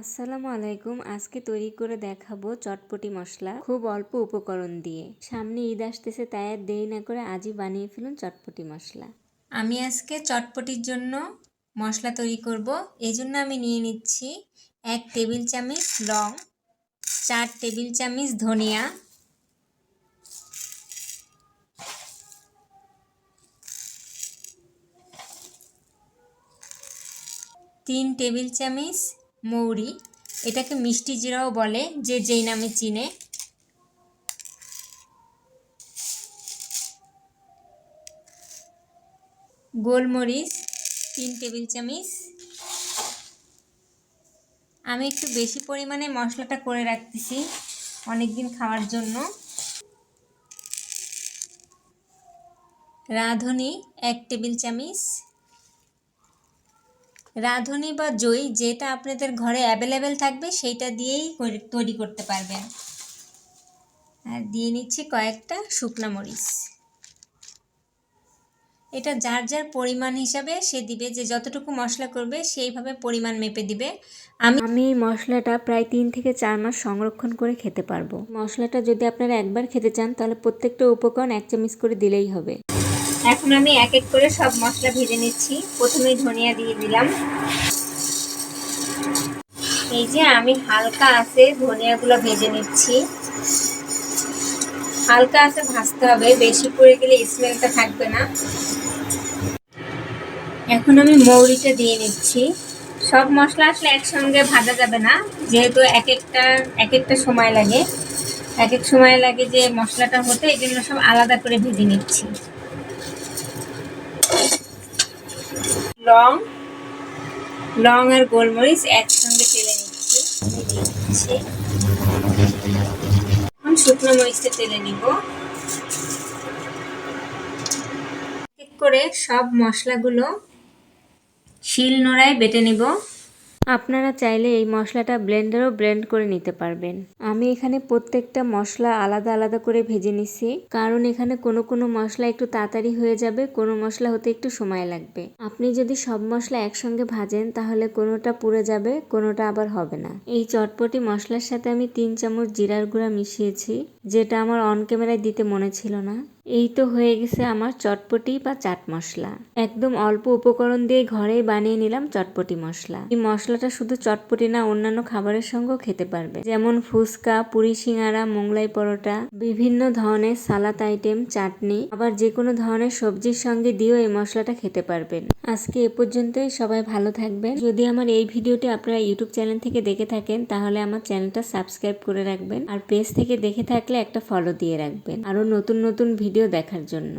আসসালামু আলাইকুম। আজকে তৈরি করে দেখাবো চটপটি মশলা খুব অল্প উপকরণ দিয়ে। সামনে ঈদ আসতেছে, তাই আর দেরি না করে আজই বানিয়ে ফেলুন চটপটি মশলা। আমি আজকে চটপটির জন্য মশলা তৈরি করব। এই জন্য আমি নিয়ে নিচ্ছি 1 টেবিল চামচ লং, 4 টেবিল চামচ ধনিয়া, 3 টেবিল চামচ মৌরি, এটাকে মিষ্টি জিরাও বলে, যে যেই নামে চিনে, গোলমরিচ 3 টেবিল চামচ। আমি একটু বেশি পরিমাণে মশলাটা করে রাখতেছি অনেক দিন খাওয়ার জন্য। রাঁধুনি 1 টেবিল চামচ। রাঁধুনি বা জই যেটা আপনাদের ঘরে অ্যাভেলেবেল থাকবে সেইটা দিয়েই তৈরি করতে পারবেন। আর দিয়ে নিচ্ছি কয়েকটা শুকনা মরিচ। এটা যার যার পরিমাণ হিসাবে সে দিবে, যে যতটুকু মশলা করবে সেইভাবে পরিমাণ মেপে দিবে। আমি মশলাটা প্রায় 3 থেকে 4 মাস সংরক্ষণ করে খেতে পারবো। মশলাটা যদি আপনারা একবার খেতে চান তাহলে প্রত্যেকটা উপকরণ 1 চামচ করে দিলেই হবে। এখন আমি এক এক করে সব মশলা ভেজে নিচ্ছি। প্রথমেই ধনিয়া দিয়ে দিলাম। এই যে আমি হালকা আছে ধনিয়াগুলো ভেজে নিচ্ছি। হালকা আছে ভাজতে হবে, বেশি পড়ে গেলে স্মেলটা থাকবে না। এখন আমি মৌরিটা দিয়ে নিচ্ছি। সব মশলা আসলে একসঙ্গে ভাজা যাবে না, যেহেতু এক একটা সময় লাগে, এক এক সময় লাগে যে মশলাটা হতে, এই জন্য সব আলাদা করে ভেজে নিচ্ছি। লং আর গোলমরিচ একসঙ্গে তেলে নিচ্ছি। এখন শুকনো মরিচটা তেলে নিব। এক করে সব মশলাগুলো শিল নোড়ায় বেটে নিব। আপনারা চাইলে এই মশলাটা ব্লেন্ডারও ব্লেন্ড করে নিতে পারবেন। আমি এখানে প্রত্যেকটা মশলা আলাদা আলাদা করে ভেজে নিছি, কারণ এখানে কোনো মশলা একটু তাড়াতাড়ি হয়ে যাবে, কোনো মশলা হতে একটু সময় লাগবে। আপনি যদি সব মশলা একসঙ্গে ভাজেন তাহলে কোনোটা পুড়ে যাবে, কোনোটা আবার হবে না। এই চটপটি মশলার সাথে আমি 3 চামচ জিরার গুঁড়া মিশিয়েছি, যেটা আমার অন ক্যামেরায় দিতে মনে ছিল না। এই তো হয়ে গেছে আমার চটপটি বা চাট মশলা। একদম অল্প উপকরণ দিয়ে ঘরেই বানিয়ে নিলাম চটপটি মশলা। এই মশলাটা শুধু চটপটি না, অন্যান্য খাবারের সঙ্গেও খেতে পারবে, যেমন ফুচকা, পুরি, সিঙ্গারা, মোগলাই পরোটা, বিভিন্ন ধরনের সালাদ আইটেম, চাটনি, আবার যে কোনো ধরনের সবজির সঙ্গে দিয়েও এই মশলাটা খেতে পারবেন। আজকে এ পর্যন্তই। সবাই ভালো থাকবেন। যদি আমার এই ভিডিওটি আপনারা ইউটিউব চ্যানেল থেকে দেখে থাকেন তাহলে আমার চ্যানেলটা সাবস্ক্রাইব করে রাখবেন, আর পেজ থেকে দেখে থাকলে একটা ফলো দিয়ে রাখবেন আরো নতুন নতুন ভিডিও দেখার জন্য।